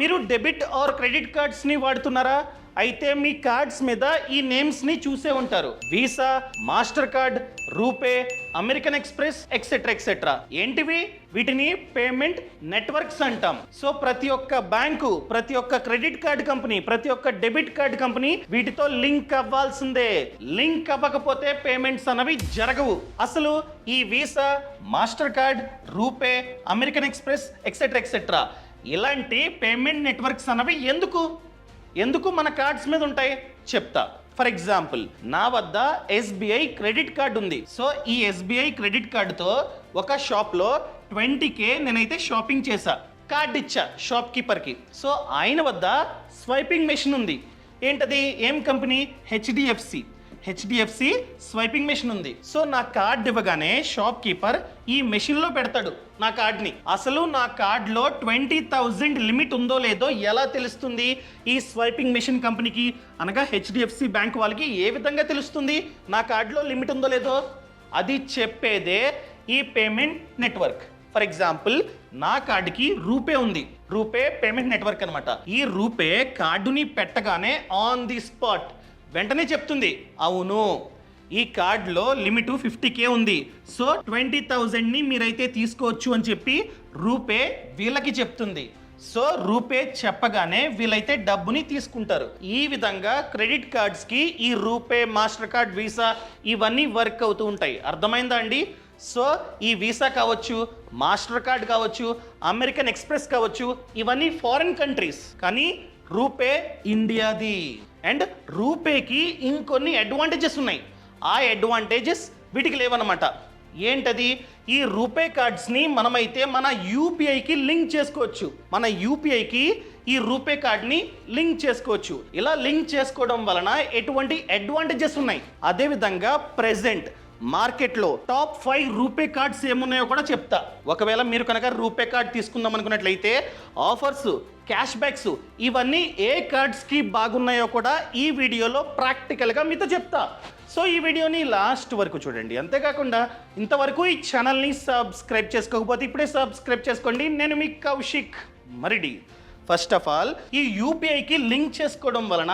మీరు debit or credit cards ని వాడుతున్నారా? అయితే మీ కార్డ్స్ మీద ఈ నేమ్స్ ని చూసే ఉంటారు. Visa, master card, RuPay, American express etcetera etcetera. ఏంటివి? వీటిని పేమెంట్ నెట్వర్క్స్ అంటాం. సో ప్రతి ఒక్క బ్యాంకు, ప్రతి ఒక్క క్రెడిట్ కార్డ్ కంపెనీ, ప్రతి ఒక్క డెబిట్ కార్డ్ కంపెనీ వీటితో లింక్ అవ్వాల్సిందే. లింక్ అవ్వకపోతే పేమెంట్స్ అనేవి జరగవు. అసలు ఈ visa, master card, RuPay, American express etcetera etcetera ఇలాంటి పేమెంట్ నెట్వర్క్స్ అనేవి ఎందుకు మన కార్డ్స్ మీద ఉంటాయి చెప్తా. ఫర్ ఎగ్జాంపుల్, నా వద్ద SBI క్రెడిట్ కార్డ్ ఉంది. సో ఈ SBI క్రెడిట్ కార్డుతో ఒక షాప్లో 20K నేనైతే షాపింగ్ చేశా. కార్డ్ ఇచ్చా షాప్ కీపర్కి. సో ఆయన వద్ద స్వైపింగ్ మెషిన్ ఉంది. ఏంటది? ఏం కంపెనీ? హెచ్డిఎఫ్సి స్వైపింగ్ మెషిన్ ఉంది. సో నా కార్డ్ ఇవ్వగానే షాప్ కీపర్ ఈ మెషిన్లో పెడతాడు నా కార్డ్ని. అసలు నా కార్డ్లో 20,000 లిమిట్ ఉందో లేదో ఎలా తెలుస్తుంది ఈ స్వైపింగ్ మెషిన్ కంపెనీకి, అనగా హెచ్డిఎఫ్సి బ్యాంక్ వాళ్ళకి ఏ విధంగా తెలుస్తుంది నా కార్డ్లో లిమిట్ ఉందో లేదో? అది చెప్పేదే ఈ పేమెంట్ నెట్వర్క్. ఫర్ ఎగ్జాంపుల్, నా కార్డుకి రూపే ఉంది. రూపే పేమెంట్ నెట్వర్క్ అనమాట. ఈ రూపే కార్డుని పెట్టగానే ఆన్ ది స్పాట్ వెంటనే చెప్తుంది, అవును ఈ కార్డులో లిమిట్ 50K ఉంది, సో 20,000ని మీరైతే తీసుకోవచ్చు అని చెప్పి రూపే వీళ్ళకి చెప్తుంది. సో రూపే చెప్పగానే వీళ్ళైతే డబ్బుని తీసుకుంటారు. ఈ విధంగా క్రెడిట్ కార్డ్స్కి ఈ రూపే, మాస్టర్ కార్డ్, వీసా ఇవన్నీ వర్క్ అవుతూ ఉంటాయి. అర్థమైందా అండి? సో ఈ వీసా కావచ్చు, మాస్టర్ కార్డ్ కావచ్చు, అమెరికన్ ఎక్స్ప్రెస్ కావచ్చు, ఇవన్నీ ఫారిన్ కంట్రీస్. కానీ రూపే ఇండియాది. అండ్ రూపేకి ఇంకొన్ని అడ్వాంటేజెస్ ఉన్నాయి. ఆ అడ్వాంటేజెస్ వీటికి లేవన్నమాట. ఏంటది? ఈ రూపే కార్డ్స్ని మనమైతే మన యూపీఐకి లింక్ చేసుకోవచ్చు. మన యూపీఐకి ఈ రూపే కార్డ్ని లింక్ చేసుకోవచ్చు. ఇలా లింక్ చేసుకోవడం వలన ఎటువంటి అడ్వాంటేజెస్ ఉన్నాయి. అదేవిధంగా ప్రెజెంట్ మార్కెట్లో టాప్ 5 రూపే కార్డ్స్ ఏమున్నాయో కూడా చెప్తా. ఒకవేళ మీరు కనుక రూపే కార్డ్ తీసుకుందాం అనుకున్నట్లయితే ఆఫర్స్, క్యాష్ బ్యాక్స్ ఇవన్నీ ఏ కార్డ్స్కి బాగున్నాయో కూడా ఈ వీడియోలో ప్రాక్టికల్గా మీతో చెప్తా. సో ఈ వీడియోని లాస్ట్ వరకు చూడండి. అంతేకాకుండా ఇంతవరకు ఈ ఛానల్ని సబ్స్క్రైబ్ చేసుకోకపోతే ఇప్పుడే సబ్స్క్రైబ్ చేసుకోండి. నేను మీ Kaushik Maridi. First of all, ఈ యూపీఐకి లింక్ చేసుకోవడం వలన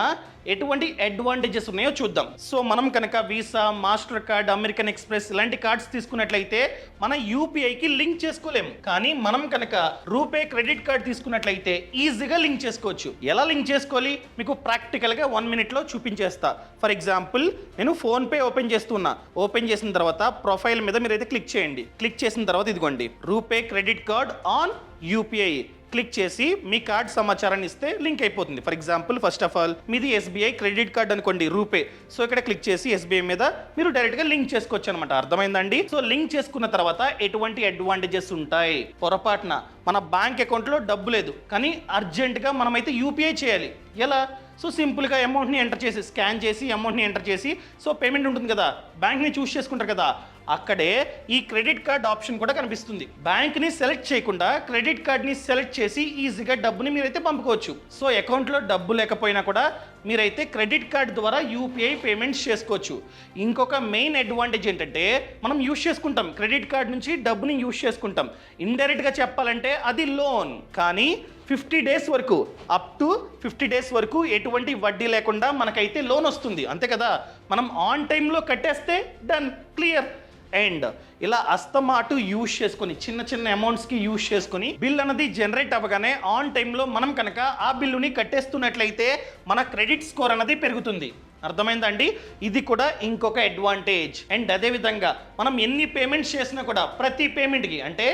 ఎటువంటి అడ్వాంటేజెస్ ఉన్నాయో చూద్దాం. సో మనం కనుక visa, master card, American express ఇలాంటి కార్డ్స్ తీసుకున్నట్లయితే మన యూపీఐకి లింక్ చేసుకోలేము. కానీ మనం కనుక రూపే క్రెడిట్ కార్డ్ తీసుకున్నట్లయితే ఈజీగా లింక్ చేసుకోవచ్చు. ఎలా లింక్ చేసుకోవాలి మీకు ప్రాక్టికల్గా 1 మినిట్లో చూపించేస్తా. ఫర్ ఎగ్జాంపుల్, నేను ఫోన్పే ఓపెన్ చేస్తున్నా. ఓపెన్ చేసిన తర్వాత ప్రొఫైల్ మీద మీరైతే క్లిక్ చేయండి. క్లిక్ చేసిన తర్వాత ఇదిగోండి RuPay credit card on UPI click చేసి మీ కార్డ్ సమాచారాన్ని ఇస్తే లింక్ అయిపోతుంది. For example, first of all మీది SBI క్రెడిట్ కార్డ్ అనుకోండి, రూపే. సో ఇక్కడ క్లిక్ చేసి SBI మీద మీరు డైరెక్ట్గా లింక్ చేసుకోవచ్చు అనమాట. అర్థమైందండి? సో లింక్ చేసుకున్న తర్వాత ఎటువంటి అడ్వాంటేజెస్ ఉంటాయి? పొరపాటున మన బ్యాంక్ అకౌంట్లో డబ్బు లేదు, కానీ అర్జెంటుగా మనమైతే యూపీఐ చేయాలి. ఎలా? సో సింపుల్గా అమౌంట్ని ఎంటర్ చేసి, స్కాన్ చేసి అమౌంట్ని ఎంటర్ చేసి, సో పేమెంట్ ఉంటుంది కదా, బ్యాంక్ని చూస్ చేసుకుంటారు కదా, అక్కడే ఈ క్రెడిట్ కార్డ్ ఆప్షన్ కూడా కనిపిస్తుంది. బ్యాంక్ని సెలెక్ట్ చేయకుండా క్రెడిట్ కార్డ్ని సెలెక్ట్ చేసి ఈజీగా డబ్బుని మీరైతే పంపుకోవచ్చు. సో అకౌంట్లో డబ్బు లేకపోయినా కూడా మీరైతే క్రెడిట్ కార్డ్ ద్వారా యూపీఐ పేమెంట్స్ చేసుకోవచ్చు. ఇంకొక మెయిన్ అడ్వాంటేజ్ ఏంటంటే, మనం యూజ్ చేసుకుంటాం క్రెడిట్ కార్డ్ నుంచి డబ్బుని యూజ్ చేసుకుంటాం. ఇండైరెక్ట్గా చెప్పాలంటే అది లోన్. కానీ 50 డేస్ వరకు, అప్ టు 50 డేస్ వరకు ఎటువంటి వడ్డీ లేకుండా మనకైతే లోన్ వస్తుంది. అంతే కదా, మనం ఆన్ టైంలో కట్టేస్తే డన్, క్లియర్. అండ్ ఇలా అస్తమాటు యూజ్ చేసుకొని చిన్న చిన్న అమౌంట్స్కి యూజ్ చేసుకొని బిల్ అనేది జనరేట్ అవ్వగానే ఆన్ టైంలో మనం కనుక ఆ బిల్లుని కట్టేస్తున్నట్లయితే మన క్రెడిట్ స్కోర్ అనేది పెరుగుతుంది. అర్థమైందండి? ఇది కూడా ఇంకొక అడ్వాంటేజ్. అండ్ అదేవిధంగా మనం ఎన్ని పేమెంట్స్ చేసినా కూడా ప్రతి పేమెంట్కి, అంటే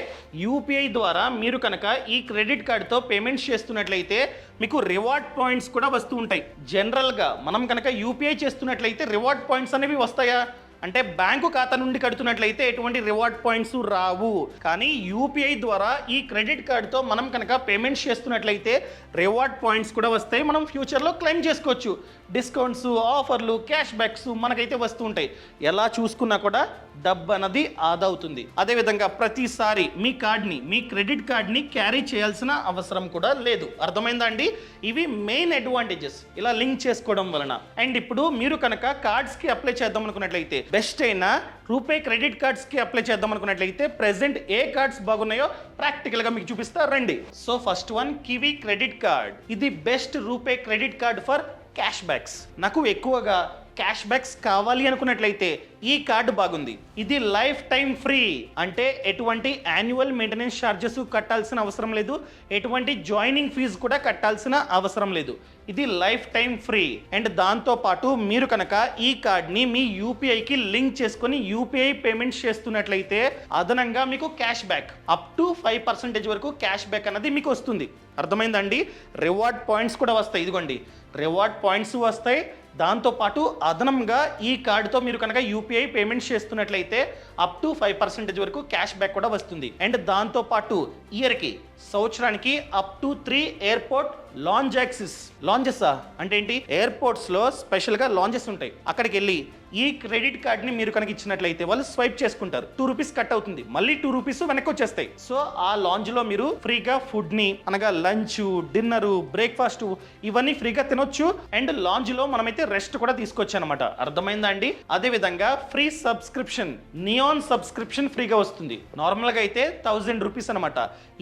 యూపీఐ ద్వారా మీరు కనుక ఈ క్రెడిట్ కార్డ్తో పేమెంట్స్ చేస్తున్నట్లయితే మీకు రివార్డ్ పాయింట్స్ కూడా వస్తూ ఉంటాయి. జనరల్గా మనం కనుక యూపీఐ చేస్తున్నట్లయితే రివార్డ్ పాయింట్స్ అనేవి వస్తాయా అంటే బ్యాంకు ఖాతా నుండి కడుతున్నట్లయితే ఎటువంటి రివార్డ్ పాయింట్స్ రావు. కానీ యూపీఐ ద్వారా ఈ క్రెడిట్ కార్డుతో మనం కనుక పేమెంట్స్ చేస్తున్నట్లయితే రివార్డ్ పాయింట్స్ కూడా వస్తాయి. మనం ఫ్యూచర్లో క్లెయిమ్ చేసుకోవచ్చు. డిస్కౌంట్స్, ఆఫర్లు, క్యాష్ బ్యాక్స్ మనకైతే వస్తూ ఉంటాయి. ఎలా చూసుకున్నా కూడా డబ్బు అన్నది ఆదా అవుతుంది. అదేవిధంగా ప్రతిసారి మీ కార్డ్ని, మీ క్రెడిట్ కార్డ్ని క్యారీ చేయాల్సిన అవసరం కూడా లేదు. అర్థమైందా అండి? ఇవి మెయిన్ అడ్వాంటేజెస్ ఇలా లింక్ చేసుకోవడం వలన. అండ్ ఇప్పుడు మీరు కనుక కార్డ్స్కి అప్లై చేద్దాం అనుకున్నట్లయితే బెస్ట్ అయిన రూపే క్రెడిట్ కార్డ్స్ కి అప్లై చేద్దాం అనుకున్నట్లయితే ప్రెసెంట్ ఏ కార్డ్స్ బాగున్నాయో ప్రాక్టికల్ గా మీకు చూపిస్తా రండి. So first one Kiwi credit card. ఇది best RuPay credit card for cash backs. నాకు ఎక్కువగా క్యాష్ బ్యాక్స్ కావాలి అనుకున్నట్లయితే ఈ కార్డు బాగుంది. ఇది లైఫ్ టైం ఫ్రీ, అంటే ఎటువంటి యాన్యువల్ మెయింటెనెన్స్ ఛార్జెస్ కట్టాల్సిన అవసరం లేదు, ఎటువంటి జాయినింగ్ ఫీజు కూడా కట్టాల్సిన అవసరం లేదు. ఇది లైఫ్ టైం ఫ్రీ. అండ్ దాంతో పాటు మీరు కనుక ఈ కార్డ్ని మీ యూపీఐకి లింక్ చేసుకొని యూపీఐ పేమెంట్స్ చేస్తున్నట్లయితే అదనంగా మీకు క్యాష్ బ్యాక్ అప్ టు 5% వరకు క్యాష్ బ్యాక్ అన్నది మీకు వస్తుంది. అర్థమైందండి? రివార్డ్ పాయింట్స్ కూడా వస్తాయి. ఇదిగోండి రివార్డ్ పాయింట్స్ వస్తాయి. దాంతోపాటు అదనంగా ఈ కార్డుతో మీరు కనుక యూపీఐ పేమెంట్స్ చేస్తున్నట్లయితే అప్ టు 5% వరకు క్యాష్ బ్యాక్ కూడా వస్తుంది. అండ్ దాంతోపాటు ఇయర్కి సంవత్సరానికి up to 3 airport lounge access. Lounges అంటే ఏంటి? ఎయిర్పోర్ట్స్లో స్పెషల్గా లాంజెస్ ఉంటాయి. అక్కడికి వెళ్ళి ఈ క్రెడిట్ కార్డ్ని మీరు కనుక ఇచ్చినట్లయితే వాళ్ళు స్వైప్ చేసుకుంటారు. 2 రూపీస్ కట్ అవుతుంది, మళ్ళీ 2 రూపీస్ వెనక్కి వచ్చేస్తాయి. సో ఆ లాంజ్లో మీరు ఫ్రీగా ఫుడ్ని అనగా లంచ్, డిన్నర్, బ్రేక్ఫాస్ట్ ఇవన్నీ ఫ్రీగా తినొచ్చు. అండ్ లాంజ్లో మనమైతే రెస్ట్ కూడా తీసుకోవచ్చు అనమాట. అర్థమైందా అండి? అదే విధంగా ఫ్రీ సబ్స్క్రిప్షన్, నియాన్ సబ్స్క్రిప్షన్ ఫ్రీగా వస్తుంది. నార్మల్గా అయితే 1000 రూపీస్ అనమాట.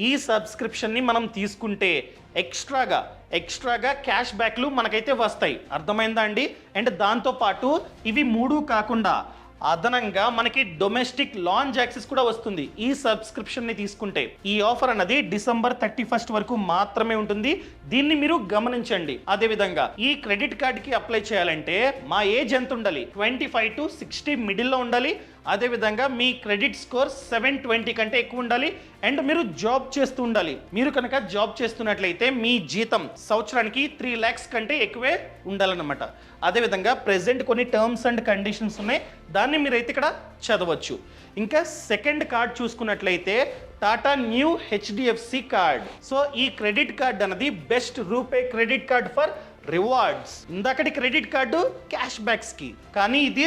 ఈ సబ్స్క్రిప్షన్ని మనం తీసుకుంటే ఎక్స్ట్రాగా క్యాష్ బ్యాక్లు మనకైతే వస్తాయి. అర్థమైందా అండి? అండ్ దాంతోపాటు ఇవి 3 కాకుండా అదనంగా మనకి డొమెస్టిక్ లాంజ్ యాక్సెస్ కూడా వస్తుంది ఈ సబ్స్క్రిప్షన్ని తీసుకుంటే. ఈ ఆఫర్ అన్నది డిసెంబర్ 31 వరకు మాత్రమే ఉంటుంది. దీన్ని మీరు గమనించండి. అదేవిధంగా ఈ క్రెడిట్ కార్డ్కి అప్లై చేయాలంటే మా ఏజ్ ఎంత ఉండాలి? 25 to 60 మిడిల్లో ఉండాలి. అదేవిధంగా మీ క్రెడిట్ స్కోర్ 720 కంటే ఎక్కువ ఉండాలి. అండ్ మీరు జాబ్ చేస్తూ ఉండాలి. మీరు కనుక జాబ్ చేస్తున్నట్లయితే మీ జీతం సంవత్సరానికి 3 lakhs కంటే ఎక్కువే ఉండాలన్నమాట. అదేవిధంగా ప్రెసెంట్ కొన్ని టర్మ్స్ అండ్ కండిషన్స్ ఉన్నాయి, దాన్ని మీరైతే ఇక్కడ చదవచ్చు. ఇంకా సెకండ్ కార్డ్ చూసుకున్నట్లయితే Tata new HDFC card. So ఈ క్రెడిట్ కార్డ్ అన్నది best RuPay credit card for rewards. ఇందాకటి క్రెడిట్ కార్డు క్యాష్ బ్యాక్స్ కి, కానీ ఇది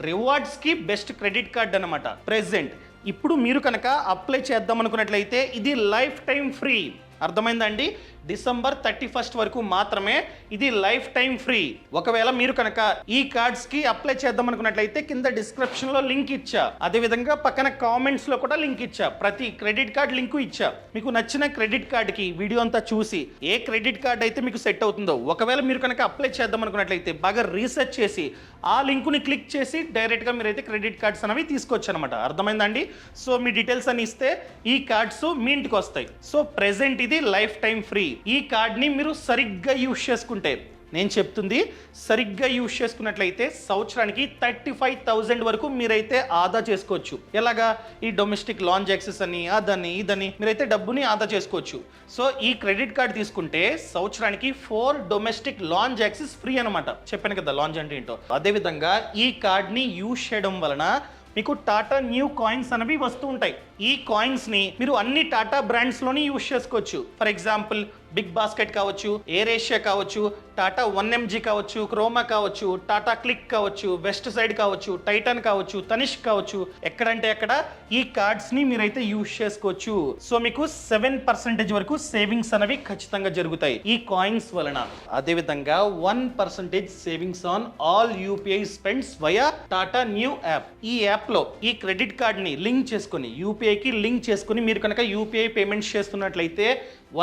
రివార్డ్స్ కి బెస్ట్ క్రెడిట్ కార్డ్ అన్నమాట. ప్రెసెంట్ ఇప్పుడు మీరు కనుక అప్లై చేద్దాం అనుకున్నట్లయితే ఇది లైఫ్ టైం ఫ్రీ. అర్థమైందండి? డిసెంబర్ 31 వరకు మాత్రమే ఇది లైఫ్ టైం ఫ్రీ. ఒకవేళ మీరు కనుక ఈ కార్డ్స్ కి అప్లై చేద్దాం అనుకున్నట్లయితే కింద డిస్క్రిప్షన్ లో లింక్ ఇచ్చా, అదే విధంగా పక్కన కామెంట్స్ లో కూడా లింక్ ఇచ్చా. ప్రతి క్రెడిట్ కార్డ్ లింక్ ఇచ్చా. మీకు నచ్చిన క్రెడిట్ కార్డ్ కి వీడియో అంతా చూసి ఏ క్రెడిట్ కార్డ్ అయితే మీకు సెట్ అవుతుందో, ఒకవేళ మీరు కనుక అప్లై చేద్దాం అనుకున్నట్లయితే బాగా రీసెర్చ్ చేసి ఆ లింకుని క్లిక్ చేసి డైరెక్ట్ గా మీరైతే క్రెడిట్ కార్డ్స్ అనేవి తీసుకోవచ్చు అనమాట. అర్థమైందండి? సో మీ డీటెయిల్స్ అని ఇస్తే ఈ కార్డ్స్ మీ ఇంటికి వస్తాయి. సో ప్రెసెంట్ ఇది లైఫ్ టైం ఫ్రీ. ఈ కార్డ్ని మీరు సరిగ్గా యూజ్ చేసుకుంటే, నేను చెప్తుంది సరిగ్గా యూజ్ చేసుకున్నట్లయితే సంవత్సరానికి 35,000 వరకు మీరైతే ఆదా చేసుకోవచ్చు. ఎలాగా? ఈ డొమెస్టిక్ లాంజ్ యాక్సెస్ అని అదని ఇదని మీరైతే డబ్బుని ఆదా చేసుకోవచ్చు. సో ఈ క్రెడిట్ కార్డ్ తీసుకుంటే సంవత్సరానికి 4 డొమెస్టిక్ లాంజ్ యాక్సెస్ ఫ్రీ అనమాట. చెప్పాను కదా లాంజ్ అంటే ఏంటో. అదేవిధంగా ఈ కార్డ్ని యూజ్ చేయడం వలన మీకు టాటా న్యూ కాయిన్స్ అనేవి వస్తూ ఉంటాయి. ఈ కాయిన్స్ని మీరు అన్ని టాటా బ్రాండ్స్లోని యూజ్ చేసుకోవచ్చు. ఫర్ ఎగ్జాంపుల్ బిగ్ బాస్కెట్ కావచ్చు, ఎయిర్ ఏషియా కావచ్చు, టాటా 1mg కావచ్చు, క్రోమా కావచ్చు, టాటా క్లిక్ కావచ్చు, వెస్ట్ సైడ్ కావచ్చు, టైటాన్ కావచ్చు, తనిష్క్ కావచ్చు, ఎక్కడంటే అక్కడ ఈ కార్డ్స్ని మీరైతే యూజ్ చేసుకోవచ్చు. సో మీకు 7% వరకు సేవింగ్స్ అనేవి ఖచ్చితంగా జరుగుతాయి ఈ కాయిన్స్ వలన. అదేవిధంగా 1% savings on all UPI spends via Tata Neu app. ఈ యాప్లో ఈ క్రెడిట్ కార్డ్ని లింక్ చేసుకొని యూపీఐకి లింక్ చేసుకుని మీరు కనుక యూపీఐ పేమెంట్స్ చేస్తున్నట్లయితే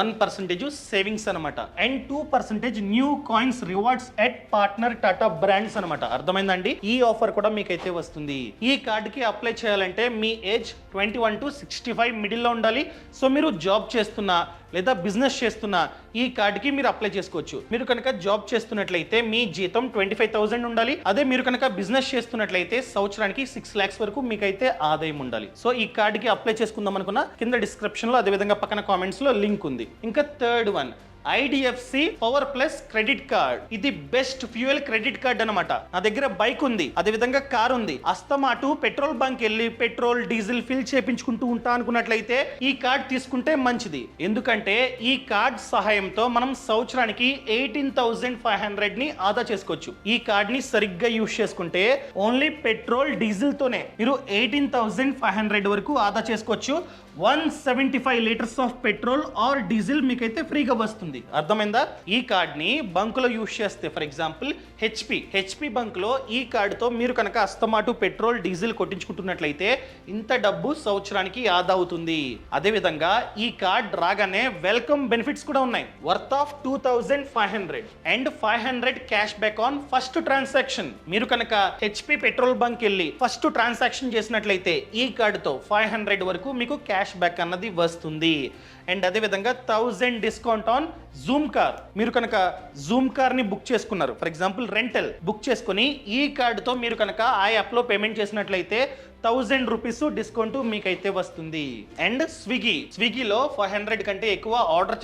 1% సేవింగ్స్ అనమాట. And 2% new coins rewards at partner Tata brands అనమాట. అర్థమైందండి? ఈ ఆఫర్ కూడా మీకైతే వస్తుంది. ఈ కార్డుకి అప్లై చేయాలంటే మీ ఏజ్ 21 to 65 మిడిల్లో ఉండాలి. సో మీరు జాబ్ చేస్తున్నా లేదా బిజినెస్ చేస్తున్నా ఈ కార్డుకి మీరు అప్లై చేసుకోవచ్చు. మీరు కనుక జాబ్ చేస్తున్నట్లయితే మీ జీతం 25,000 ఉండాలి. అదే మీరు కనుక బిజినెస్ చేస్తున్నట్లయితే సంవత్సరానికి 6 lakhs వరకు మీకైతే ఆదాయం ఉండాలి. సో ఈ కార్డుకి అప్లై చేసుకుందాం అనుకున్నా కింద డిస్క్రిప్షన్ లో అదే విధంగా పక్కన కామెంట్స్ లో లింక్ ఉంది. ఇంకా third one IDFC power plus credit card. ఇది బెస్ట్ ఫ్యూయల్ క్రెడిట్ కార్డ్ అనమాట. నా దగ్గర బైక్ ఉంది, అదే విధంగా కార్ ఉంది. అస్తమాటు పెట్రోల్ బంక్ వెళ్ళి పెట్రోల్ డీజిల్ ఫిల్ చేపించుకుంటూ ఉంటా అనుకున్నట్లయితే ఈ కార్డ్ తీసుకుంటే మంచిది. ఎందుకంటే ఈ కార్డ్ సహాయంతో మనం సంవత్సరానికి 18,500 ని ఆదా చేసుకోవచ్చు. ఈ కార్డ్ ని సరిగ్గా యూజ్ చేసుకుంటే ఓన్లీ పెట్రోల్ డీజిల్ తోనే మీరు 18,500 వరకు ఆదా చేసుకోవచ్చు. 175 litres of petrol are diesel మీకైతే ఫ్రీగా వస్తుంది. అర్థమైందా? ఈ కార్డ్ ని బంక్ లో యూజ్ చేస్తే, ఫర్ ఎగ్జాంపుల్ హెచ్పి బంక్ లో ఈ కార్డ్ తో మీరు కనుక అస్తమాటు పెట్రోల్ డీజిల్ కొట్టించుకుంటున్నట్లయితే ఇంత డబ్బు సంవత్సరానికి ఆదా అవుతుంది. అదే విధంగా ఈ కార్డ్ రాగానే వెల్కమ్ బెనిఫిట్స్ కూడా ఉన్నాయి. Worth of 2500 and 500 cash back on first transaction. మీరు కనుక హెచ్పి పెట్రోల్ బంక్ వెళ్ళి ఫస్ట్ ట్రాన్సాక్షన్ చేసినట్లయితే ఈ కార్డ్ తో 500 వరకు మీకు క్యాష్ బ్యాక్ అన్నది వస్తుంది. అండ్ అదే విధంగా 1000 డిస్కౌంట్ ఆన్ జూమ్ కార్. మీరు కనుక జూమ్ కార్ ని బుక్ చేసుకున్నారు, ఫర్ ఎగ్జాంపుల్ రెంటల్ బుక్ చేసుకుని ఈ కార్డ్ తో మీరు కనుక ఆ యాప్ లో పేమెంట్ చేసినట్లయితే 1000 రూపీస్ డిస్కౌంట్ మీకైతే వస్తుంది. అండ్ స్విగ్గీలో 500 కంటే ఎక్కువ ఆర్డర్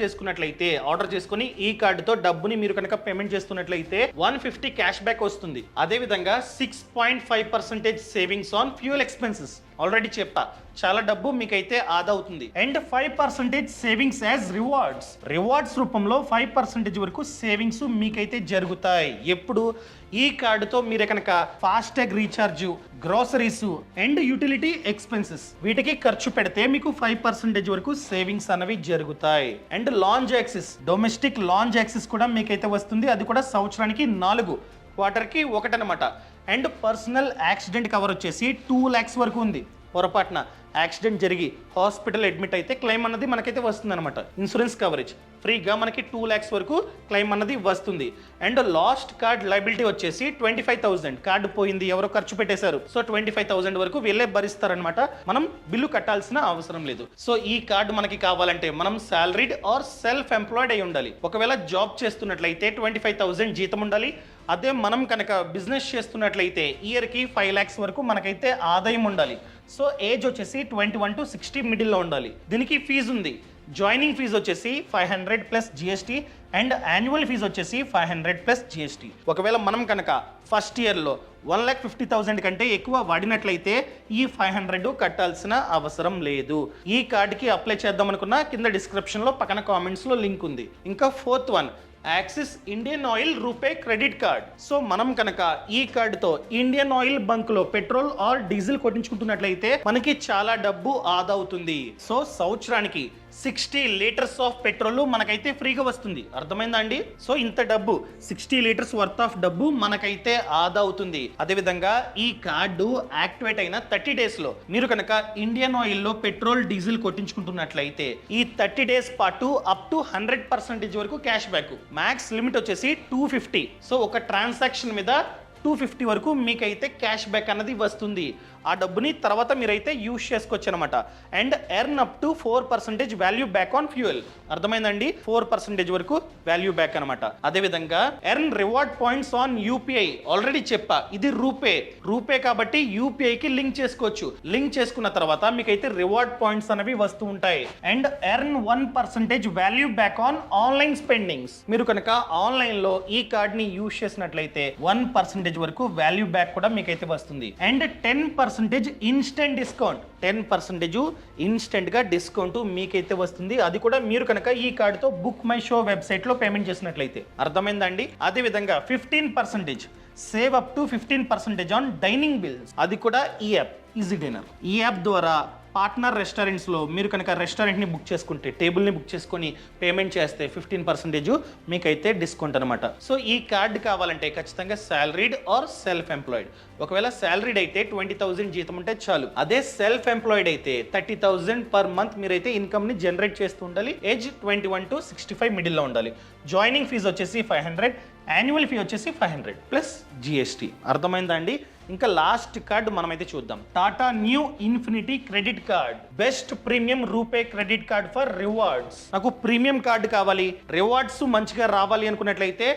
చేసుకుని ఈ కార్డుతో డబ్బుని మీరు కనుక పేమెంట్ చేస్తున్నట్లయితే 150 క్యాష్ బ్యాక్ వస్తుంది. అదే విధంగా 6.5% savings on fuel expenses. Already చెప్పా, చాలా డబ్బు మీకైతే ఆదా అవుతుంది. అండ్ 5% సేవింగ్స్ యాజ్ రివార్డ్స్ రూపంలో 5% వరకు సేవింగ్స్ మీకైతే జరుగుతాయి. ఎప్పుడు ఈ కార్డుతో మీరు కనుక FASTag recharge, groceries and utility expenses వీటికి ఖర్చు పెడితే మీకు 5% వరకు సేవింగ్స్ అనేవి జరుగుతాయి. And lounge access, domestic lounge access కూడా మీకైతే వస్తుంది. అది కూడా సంవత్సరానికి 4, క్వార్టర్కి 1 అనమాట. అండ్ పర్సనల్ యాక్సిడెంట్ కవర్ వచ్చేసి 2 lakhs వరకు ఉంది. పొరపాటున యాక్సిడెంట్ జరిగి హాస్పిటల్ అడ్మిట్ అయితే క్లెయిమ్ అన్నది మనకైతే వస్తుంది అనమాట. ఇన్సూరెన్స్ కవరేజ్ ఫ్రీగా మనకి 2 lakhs వరకు క్లెయిమ్ అన్నది వస్తుంది. అండ్ లాస్ట్ కార్డ్ లైబిలిటీ వచ్చేసి 25,000. కార్డు పోయింది, ఎవరో ఖర్చు పెట్టేశారు, సో 25,000 వరకు వీళ్ళే భరిస్తారనమాట. మనం బిల్లు కట్టాల్సిన అవసరం లేదు. సో ఈ కార్డు మనకి కావాలంటే మనం సాలరీడ్ ఆర్ సెల్ఫ్ ఎంప్లాయిడ్ అయి ఉండాలి. ఒకవేళ జాబ్ చేస్తున్నట్లయితే 25,000 జీతం ఉండాలి. అదే మనం కనుక బిజినెస్ చేస్తున్నట్లయితే ఇయర్కి 5 lakhs వరకు మనకైతే ఆదాయం ఉండాలి. సో ఏజ్ వచ్చేసి 21 to 60 మిడిల్లో ఉండాలి. దీనికి ఫీజు ఉంది. జాయినింగ్ ఫీజు వచ్చేసి 500 plus GST and annual fee వచ్చేసి 500 ప్లస్ జిఎస్టీ. ఒకవేళ మనం కనుక ఫస్ట్ ఇయర్లో 1,50,000 కంటే ఎక్కువ వాడినట్లయితే ఈ 500 కట్టాల్సిన అవసరం లేదు. ఈ కార్డుకి అప్లై చేద్దాం అనుకున్నా కింద డిస్క్రిప్షన్లో పక్కన కామెంట్స్లో లింక్ ఉంది. ఇంకా 4th one, axis Indian oil RuPay credit card. So మనం కనుక ఈ కార్డుతో ఇండియన్ ఆయిల్ బంక్ లో పెట్రోల్ ఆర్ డీజిల్ కొట్టించుకుంటున్నట్లయితే మనకి చాలా డబ్బు ఆదా అవుతుంది. సో సంవత్సరానికి 60 లీటర్స్ ఆఫ్ పెట్రోల్ మనకైతే ఫ్రీగా వస్తుంది. అర్థమైందా అండి? సో ఇంత డబ్బు 60 లీటర్స్ వర్త్ ఆఫ్ డబ్బు మనకైతే ఆదా అవుతుంది. అదేవిధంగా ఈ కార్డు యాక్టివేట్ అయిన 30 days లో మీరు కనుక ఇండియన్ ఆయిల్ లో పెట్రోల్ డీజిల్ కొట్టించుకుంటున్నట్లయితే ఈ 30 days పాటు అప్ టు 100% వరకు క్యాష్ బ్యాక్. మ్యాక్స్ లిమిట్ వచ్చేసి 250. సో ఒక ట్రాన్సాక్షన్ మీద 250 వరకు మీకైతే క్యాష్ బ్యాక్ అన్నది వస్తుంది. ఆ డబ్బుని తర్వాత మీరైతే యూజ్ చేసుకోవచ్చు అనమాట. And earn up to 4% value back on fuel. అర్థమైందండి? 4% వరకు వాల్యూ బ్యాక్ అనమాట. అదేవిధంగా earn reward points on UPI. Already చెప్పా, ఇది రూపే కాబట్టి యూపీఐకి లింక్ చేసుకోవచ్చు. లింక్ చేసుకున్న తర్వాత మీకైతే రివార్డ్ పాయింట్స్ అనేవి వస్తూ ఉంటాయి. And earn 1% value back on online spendings. మీరు కనుక ఆన్లైన్ లో ఈ కార్డ్ ని యూజ్ చేసినట్లయితే 1% వరకు వాల్యూ బ్యాక్ కూడా మీకైతే వస్తుంది. అండ్ 10% ఇన్స్టెంట్ డిస్కౌంట్, 10% ఇన్స్టెంట్ గా డిస్కౌంట్ మీకైతే వస్తుంది. అది కూడా మీరు కనుక ఈ కార్డుతో బుక్ మై షో వెబ్సైట్ లో పేమెంట్ చేసినట్లయితే. అర్థమైందండి? అదే విధంగా 15% save up to 15% on dining bills. అది కూడా ఈ యాప్ ఈజీ డిన్నర్. ఈ యాప్ ద్వారా పార్ట్నర్ రెస్టారెంట్స్లో మీరు కనుక రెస్టారెంట్ని బుక్ చేసుకుంటే, టేబుల్ని బుక్ చేసుకొని పేమెంట్ చేస్తే 15% మీకైతే డిస్కౌంట్ అనమాట. సో ఈ కార్డు కావాలంటే ఖచ్చితంగా సాలరీడ్ ఆర్ సెల్ఫ్ ఎంప్లాయిడ్. ఒకవేళ సాలరీడ్ అయితే 20,000 జీతం ఉంటే చాలు. అదే సెల్ఫ్ ఎంప్లాయిడ్ అయితే 30,000 పర్ మంత్ మీరైతే ఇన్కమ్ని జనరేట్ చేస్తూ ఉండాలి. ఏజ్ 21 to 65 మిడిల్లో ఉండాలి. జాయినింగ్ ఫీజు వచ్చేసి 500, యాన్యువల్ ఫీ వచ్చేసి 500 ప్లస్ జిఎస్టీ. అర్థమైందా అండి? ఇంకా లాస్ట్ కార్డు మనమైతే చూద్దాం. Tata knew infinity credit card, best premium RuPay credit card for rewards. నాకు ప్రీమియం కార్డు కావాలి, రివార్డ్స్ మంచిగా రావాలి అనుకున్నట్లయితే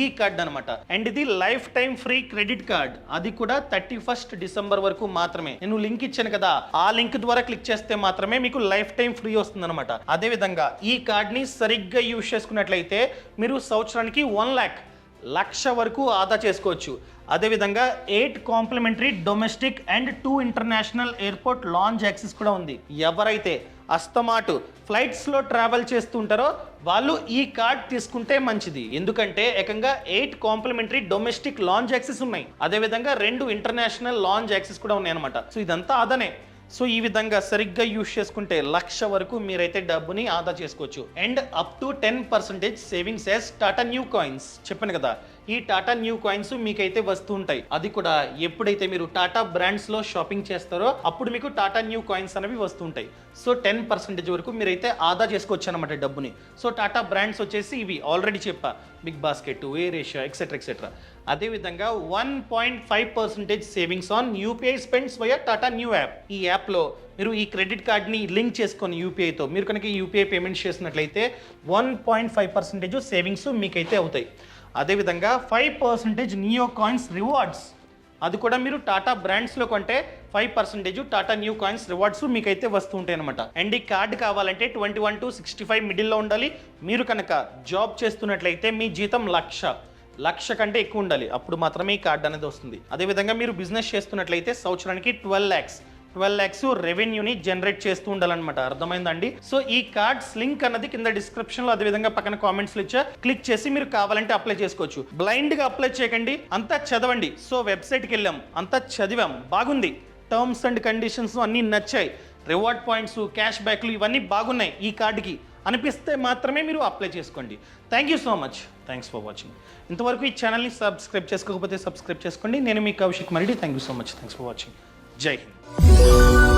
ఈ కార్డ్ అనమాట. అండ్ ఇది life time free credit card. అది కూడా 31st డిసెంబర్ వరకు మాత్రమే. నేను లింక్ ఇచ్చాను కదా, ఆ లింక్ ద్వారా క్లిక్ చేస్తే మాత్రమే మీకు లైఫ్ టైం ఫ్రీ వస్తుంది అనమాట. అదే విధంగా ఈ కార్డ్ ని సరిగ్గా యూజ్ చేసుకున్నట్లయితే మీరు సంవత్సరానికి 1,00,000 వరకు ఆదా చేసుకోవచ్చు. అదేవిధంగా 8 complimentary domestic and 2 international airport lounge access కూడా ఉంది. ఎవరైతే అస్తమాటు ఫ్లైట్స్లో ట్రావెల్ చేస్తుంటారో వాళ్ళు ఈ కార్డ్ తీసుకుంటే మంచిది. ఎందుకంటే ఏకంగా 8 కాంప్లిమెంటరీ డొమెస్టిక్ లాంజ్ యాక్సెస్ ఉన్నాయి. అదేవిధంగా 2 ఇంటర్నేషనల్ లాంజ్ యాక్సెస్ కూడా ఉన్నాయి అనమాట. సో ఇదంతా అదనే. సో ఈ విధంగా సరిగ్గా యూస్ చేసుకుంటే 1,00,000 వరకు మీరైతే డబ్బుని ఆదా చేసుకోవచ్చు. And up to 10% savings as Tata new coins. చెప్పాను కదా, ఈ టాటా న్యూ కాయిన్స్ మీకైతే వస్తూ ఉంటాయి. అది కూడా ఎప్పుడైతే మీరు టాటా బ్రాండ్స్ లో షాపింగ్ చేస్తారో అప్పుడు మీకు టాటా న్యూ కాయిన్స్ అనేవి వస్తూ ఉంటాయి. సో 10% వరకు మీరైతే ఆదా చేసుకోవచ్చు అనమాట డబ్బుని. సో టాటా బ్రాండ్స్ వచ్చేసి ఇవి ఆల్రెడీ చెప్పా, Big Basket, Air Asia, etcetera. అదేవిధంగా 1.5% savings on UPI spends via Tata Neu app. ఈ యాప్లో మీరు ఈ క్రెడిట్ కార్డ్ని లింక్ చేసుకొని యూపీఐతో మీరు కనుక యూపీఐ పేమెంట్స్ చేసినట్లయితే 1.5% సేవింగ్స్ మీకైతే అవుతాయి. అదేవిధంగా 5% నియో కాయిన్స్ రివార్డ్స్. అది కూడా మీరు టాటా బ్రాండ్స్లో కొంటే 5% టాటా న్యూ కాయిన్స్ రివార్డ్స్ మీకైతే వస్తూ ఉంటాయి అనమాట. అండ్ ఈ కార్డు కావాలంటే 21 to 65 మిడిల్లో ఉండాలి. మీరు కనుక జాబ్ చేస్తున్నట్లయితే మీ జీతం 1,00,000 కంటే ఎక్కువ ఉండాలి, అప్పుడు మాత్రమే ఈ కార్డు అనేది వస్తుంది. అదేవిధంగా మీరు బిజినెస్ చేస్తున్నట్లయితే సంవత్సరానికి 12 lakhs రెవెన్యూని జనరేట్ చేస్తూ ఉండాలన్నమాట. అర్థమైందండి? సో ఈ కార్డ్స్ లింక్ అన్నది కింద డిస్క్రిప్షన్ లో అదేవిధంగా పక్కన కామెంట్స్ లో ఇచ్చా, క్లిక్ చేసి మీరు కావాలంటే అప్లై చేసుకోవచ్చు. బ్లైండ్ గా అప్లై చేయకండి, అంతా చదవండి. సో వెబ్సైట్కి వెళ్ళాం, అంతా చదివాం, బాగుంది, టర్మ్స్ అండ్ కండిషన్స్ అన్నీ నచ్చాయి, రివార్డ్ పాయింట్స్, క్యాష్ బ్యాక్లు ఇవన్నీ బాగున్నాయి ఈ కార్డుకి అనిపిస్తే మాత్రమే మీరు అప్లై చేసుకోండి. Thank you so much, thanks for watching. ఇంతవరకు ఈ ఛానల్ని సబ్స్క్రైబ్ చేసుకోకపోతే సబ్స్క్రైబ్ చేసుకోండి. నేను మీ Kaushik Maridi. Thank you so much, thanks for watching. Jai Hind.